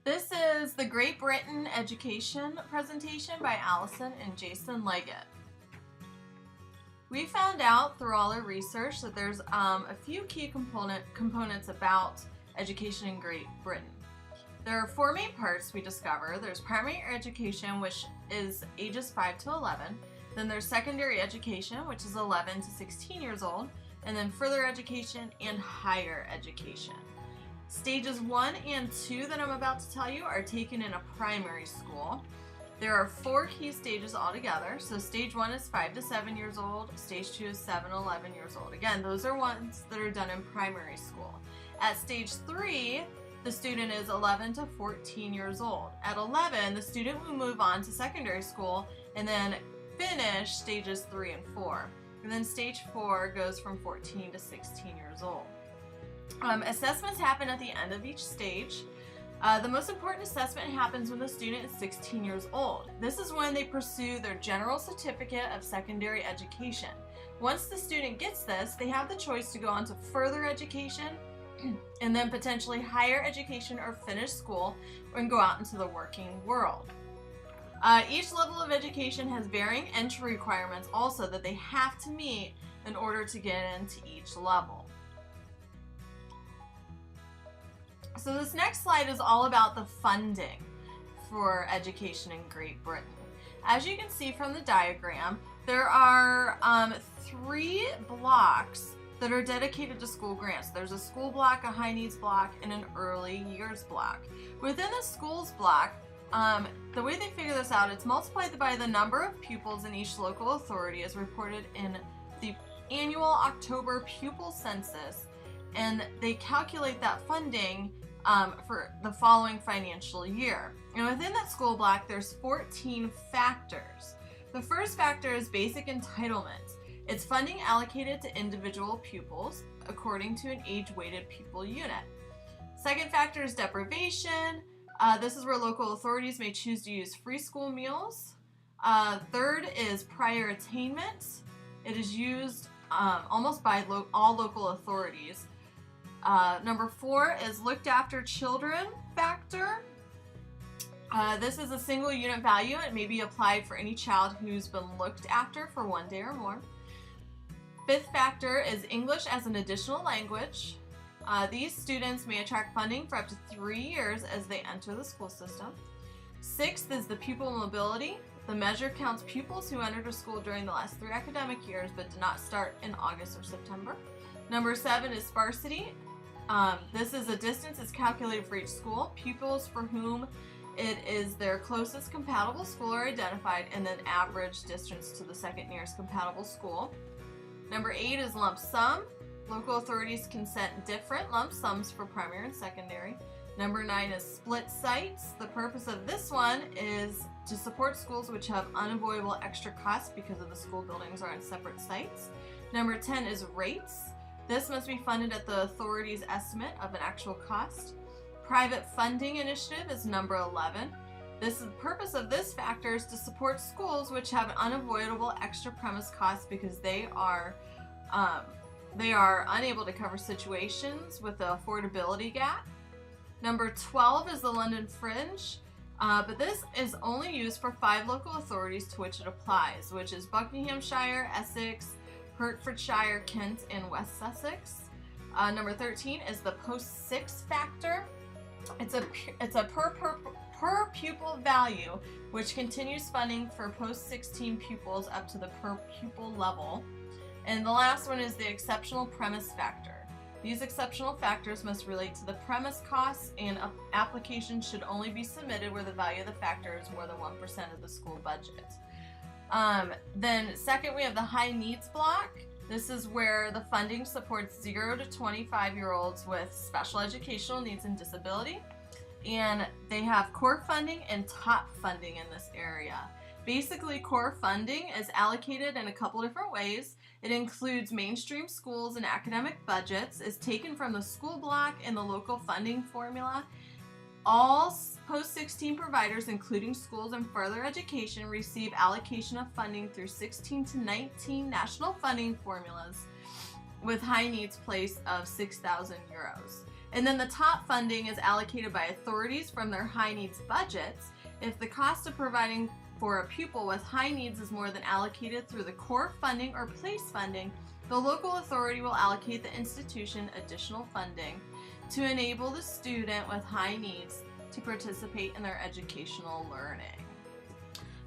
This is the Great Britain Education presentation by Allison and Jason Leggett. We found out through all our research that there's a few key components about education in Great Britain. There are four main parts we discover. There's primary education, which is ages 5 to 11. Then there's secondary education, which is 11 to 16 years old. And then further education and higher education. Stages 1 and 2 that I'm about to tell you are taken in a primary school. There are 4 key stages altogether. So stage 1 is 5 to 7 years old. Stage 2 is 7 to 11 years old. Again, those are ones that are done in primary school. At stage 3, the student is 11 to 14 years old. At 11, the student will move on to secondary school and then finish stages 3 and 4. And then stage 4 goes from 14 to 16 years old. Assessments happen at the end of each stage. The most important assessment happens when the student is 16 years old. This is when they pursue their general certificate of secondary education. Once the student gets this, they have the choice to go on to further education and then potentially higher education or finish school and go out into the working world. Each level of education has varying entry requirements also that they have to meet in order to get into each level. So this next slide is all about the funding for education in Great Britain. As you can see from the diagram, there are 3 blocks that are dedicated to school grants. There's a school block, a high needs block, and an early years block. Within the schools block, the way they figure this out, it's multiplied by the number of pupils in each local authority as reported in the annual October pupil census, and they calculate that funding for the following financial year. And within that school block, there's 14 factors. The first factor is basic entitlement. It's funding allocated to individual pupils according to an age-weighted pupil unit. Second factor is deprivation. This is where local authorities may choose to use free school meals. Third is prior attainment. It is used almost by all local authorities. Number 4 is looked after children factor. This is a single unit value. It may be applied for any child who's been looked after for 1 day or more. Fifth factor is English as an additional language. These students may attract funding for up to 3 years as they enter the school system. Sixth is the pupil mobility. The measure counts pupils who entered a school during the last 3 academic years but did not start in August or September. Number 7 is sparsity. This is a distance is calculated for each school. Pupils for whom it is their closest compatible school are identified, and then average distance to the second nearest compatible school. Number 8 is lump sum. Local authorities can set different lump sums for primary and secondary. Number 9 is split sites. The purpose of this one is to support schools which have unavoidable extra costs because of the school buildings are on separate sites. Number 10 is rates. This must be funded at the authority's estimate of an actual cost. Private funding initiative is number 11. The purpose of this factor is to support schools which have unavoidable extra premise costs because they are unable to cover situations with the affordability gap. Number 12 is the London Fringe, but this is only used for 5 local authorities to which it applies, which is Buckinghamshire, Essex, Hertfordshire, Kent, and West Sussex. Number 13 is the post-6 factor. It's a per pupil value, which continues funding for post-16 pupils up to the per pupil level. And the last one is the exceptional premise factor. These exceptional factors must relate to the premise costs, and applications should only be submitted where the value of the factor is more than 1% of the school budget. Then second, we have the high needs block. This is where the funding supports 0 to 25-year-olds with special educational needs and disability. And they have core funding and top funding in this area. Basically, core funding is allocated in a couple different ways. It includes mainstream schools and academic budgets, is taken from the school block and the local funding formula. All post-16 providers, including schools and further education, receive allocation of funding through 16 to 19 national funding formulas with high needs place of 6,000 euros. And then the top funding is allocated by authorities from their high needs budgets. If the cost of providing for a pupil with high needs is more than allocated through the core funding or place funding, the local authority will allocate the institution additional funding to enable the student with high needs to participate in their educational learning.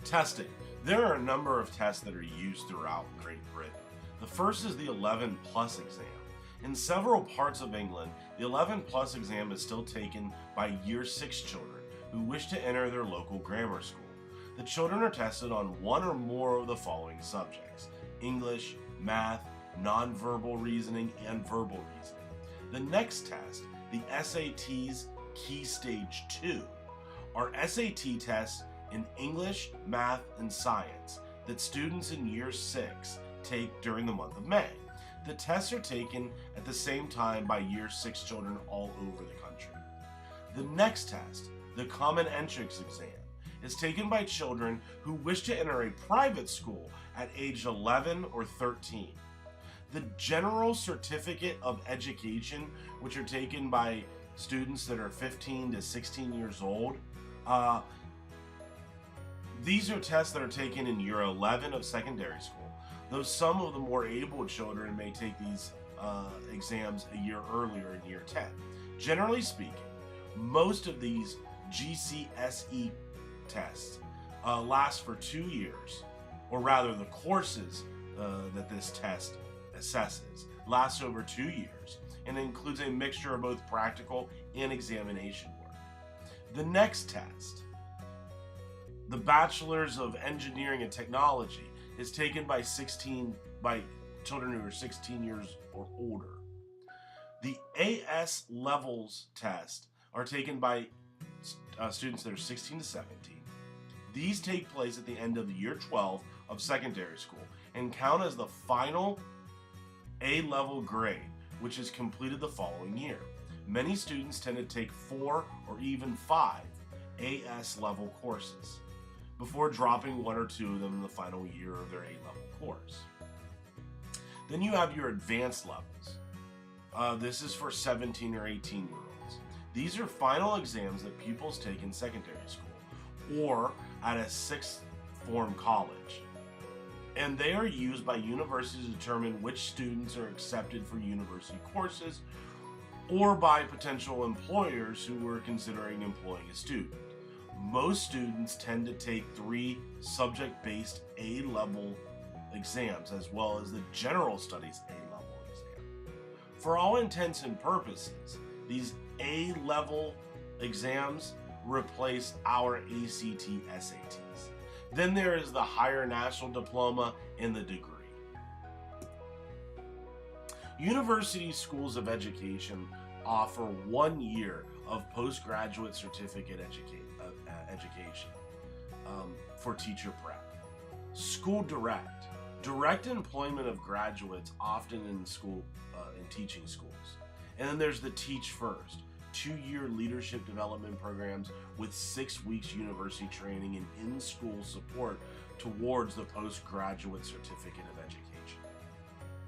Testing. There are a number of tests that are used throughout Great Britain. The first is the 11 Plus exam. In several parts of England, the 11 Plus exam is still taken by Year 6 children who wish to enter their local grammar school. The children are tested on one or more of the following subjects: English, math, nonverbal reasoning, and verbal reasoning. The next test, the SAT's Key Stage 2, are SAT tests in English, math, and science that students in Year 6 take during the month of May. The tests are taken at the same time by Year 6 children all over the country. The next test, the Common Entrance exam, is taken by children who wish to enter a private school at age 11 or 13. The General Certificate of Education, which are taken by students that are 15 to 16 years old, these are tests that are taken in Year 11 of secondary school, though some of the more able children may take these exams a year earlier in Year 10. Generally speaking, most of these GCSE tests last for 2 years, or rather the courses that this test assesses last over 2 years, and includes a mixture of both practical and examination work. The next test, the Bachelor's of Engineering and Technology, is taken by children who are 16 years or older. The AS Levels test are taken by students that are 16 to 17. These take place at the end of Year 12 of secondary school and count as the final A-level grade, which is completed the following year. Many students tend to take 4 or even 5 AS level courses before dropping 1 or 2 of them in the final year of their A-level course. Then you have your advanced levels. This is for 17 or 18-year-olds. These are final exams that pupils take in secondary school or at a sixth form college. And they are used by universities to determine which students are accepted for university courses or by potential employers who are considering employing a student. Most students tend to take 3 subject-based A-level exams as well as the General Studies A-level exam. For all intents and purposes, these A-level exams replace our ACT SATs. Then there is the Higher National Diploma and the degree. University schools of education offer 1 year of postgraduate certificate education for teacher prep. School direct employment of graduates, often in teaching schools. And then there's the Teach First, 2-year leadership development programs with 6 weeks university training and in-school support towards the postgraduate certificate of education.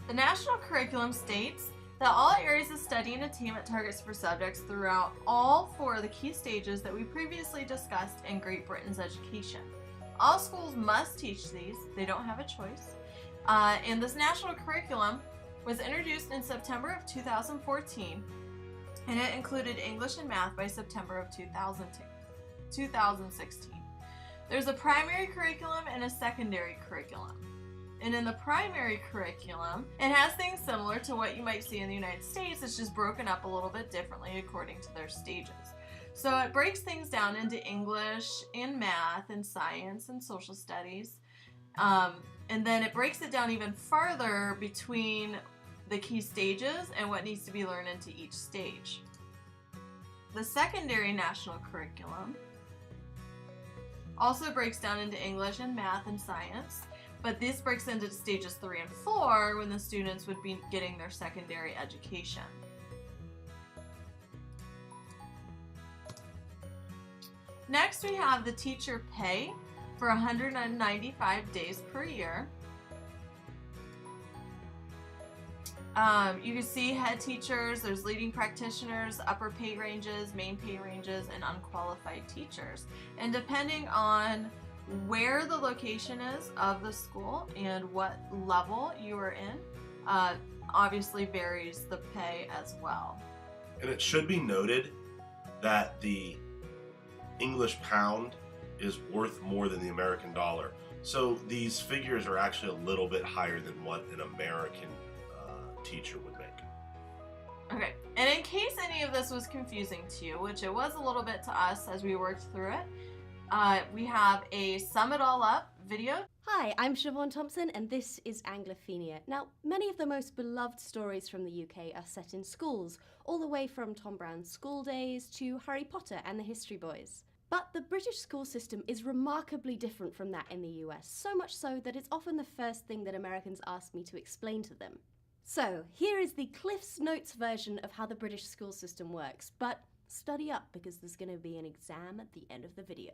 The national curriculum states that all areas of study and attainment targets for subjects throughout all 4 of the key stages that we previously discussed in Great Britain's education. All schools must teach these, they don't have a choice. And this national curriculum was introduced in September of 2014, and it included English and math by September of 2016. There's a primary curriculum and a secondary curriculum. And in the primary curriculum, it has things similar to what you might see in the United States. It's just broken up a little bit differently according to their stages. So it breaks things down into English and math and science and social studies. And then it breaks it down even farther between the key stages and what needs to be learned into each stage. The secondary national curriculum also breaks down into English and math and science, but this breaks into stages 3 and 4 when the students would be getting their secondary education. Next, we have the teacher pay for 195 days per year. You can see head teachers, there's leading practitioners, upper pay ranges, main pay ranges, and unqualified teachers. And depending on where the location is of the school and what level you are in, obviously varies the pay as well. And it should be noted that the English pound is worth more than the American dollar. So these figures are actually a little bit higher than what an American teacher would make. Okay, and in case any of this was confusing to you, which it was a little bit to us as we worked through it, we have a Sum It All Up video. Hi, I'm Siobhan Thompson and this is Anglophenia. Now, many of the most beloved stories from the UK are set in schools, all the way from Tom Brown's School Days to Harry Potter and the History Boys. But the British school system is remarkably different from that in the US, so much so that it's often the first thing that Americans ask me to explain to them. So, here is the Cliff's Notes version of how the British school system works, but study up because there's going to be an exam at the end of the video.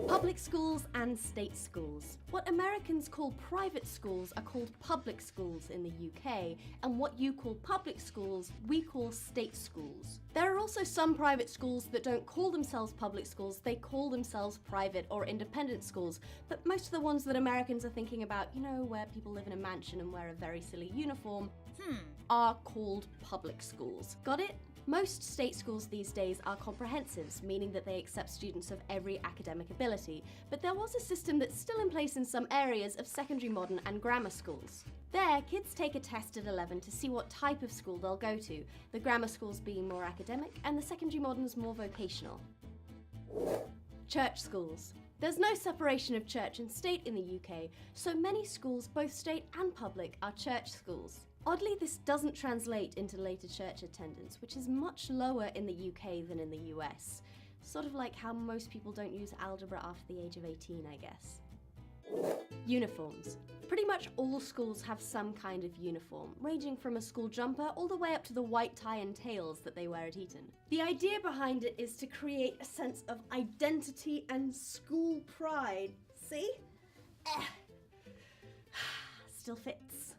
Public schools and state schools. What Americans call private schools are called public schools in the UK, and what you call public schools, we call state schools. There are also some private schools that don't call themselves public schools, they call themselves private or independent schools, but most of the ones that Americans are thinking about, you know, where people live in a mansion and wear a very silly uniform, are called public schools. Got it? Most state schools these days are comprehensives, meaning that they accept students of every academic ability, but there was a system that's still in place in some areas of secondary modern and grammar schools. There, kids take a test at 11 to see what type of school they'll go to, the grammar schools being more academic and the secondary moderns more vocational. Church schools. There's no separation of church and state in the UK, so many schools, both state and public, are church schools. Oddly, this doesn't translate into later church attendance, which is much lower in the UK than in the US. Sort of like how most people don't use algebra after the age of 18, I guess. Uniforms. Pretty much all schools have some kind of uniform, ranging from a school jumper all the way up to the white tie and tails that they wear at Eton. The idea behind it is to create a sense of identity and school pride. See? Still fits.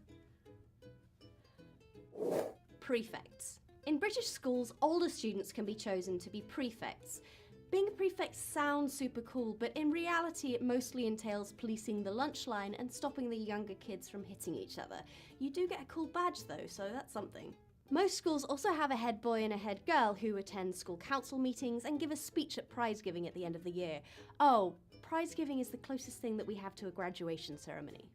Prefects. In British schools, older students can be chosen to be prefects. Being a prefect sounds super cool, but in reality it mostly entails policing the lunch line and stopping the younger kids from hitting each other. You do get a cool badge though, so that's something. Most schools also have a head boy and a head girl who attend school council meetings and give a speech at prize giving at the end of the year. Oh, prize giving is the closest thing that we have to a graduation ceremony.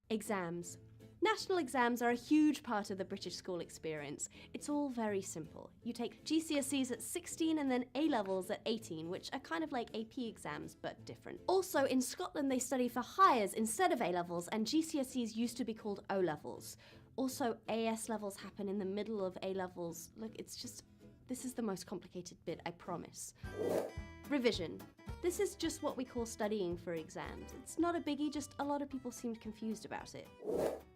Exams. National exams are a huge part of the British school experience. It's all very simple. You take GCSEs at 16 and then A-levels at 18, which are kind of like AP exams, but different. Also, in Scotland they study for Highers instead of A-levels, and GCSEs used to be called O-levels. Also, AS levels happen in the middle of A-levels. Look, it's just, this is the most complicated bit, I promise. Revision. This is just what we call studying for exams. It's not a biggie, just a lot of people seemed confused about it.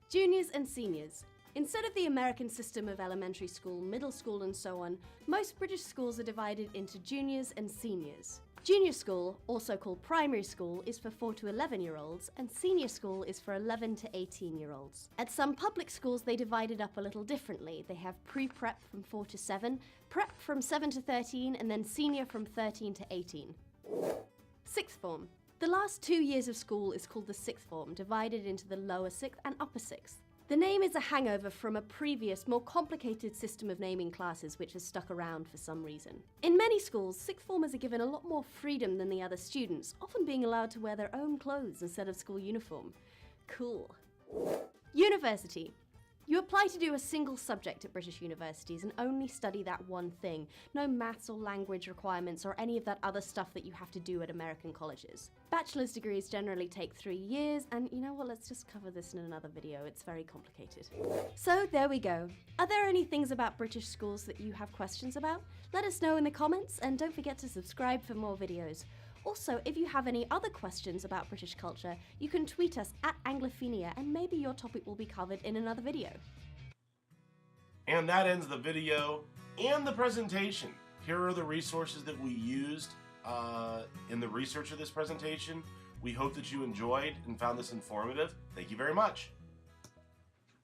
Juniors and seniors. Instead of the American system of elementary school, middle school and so on, most British schools are divided into juniors and seniors. Junior school, also called primary school, is for 4 to 11-year-olds, and senior school is for 11 to 18-year-olds. At some public schools they divide it up a little differently. They have pre-prep from 4 to 7, prep from 7 to 13, and then senior from 13 to 18. Sixth form. The last 2 years of school is called the sixth form, divided into the lower sixth and upper sixth. The name is a hangover from a previous, more complicated system of naming classes which has stuck around for some reason. In many schools, sixth formers are given a lot more freedom than the other students, often being allowed to wear their own clothes instead of school uniform. Cool. University. You apply to do a single subject at British universities and only study that one thing. No maths or language requirements or any of that other stuff that you have to do at American colleges. Bachelor's degrees generally take 3 years, and you know what, let's just cover this in another video, it's very complicated. So there we go. Are there any things about British schools that you have questions about? Let us know in the comments, and don't forget to subscribe for more videos. Also, if you have any other questions about British culture, you can tweet us at Anglophenia and maybe your topic will be covered in another video. And that ends the video and the presentation. Here are the resources that we used in the research of this presentation. We hope that you enjoyed and found this informative. Thank you very much.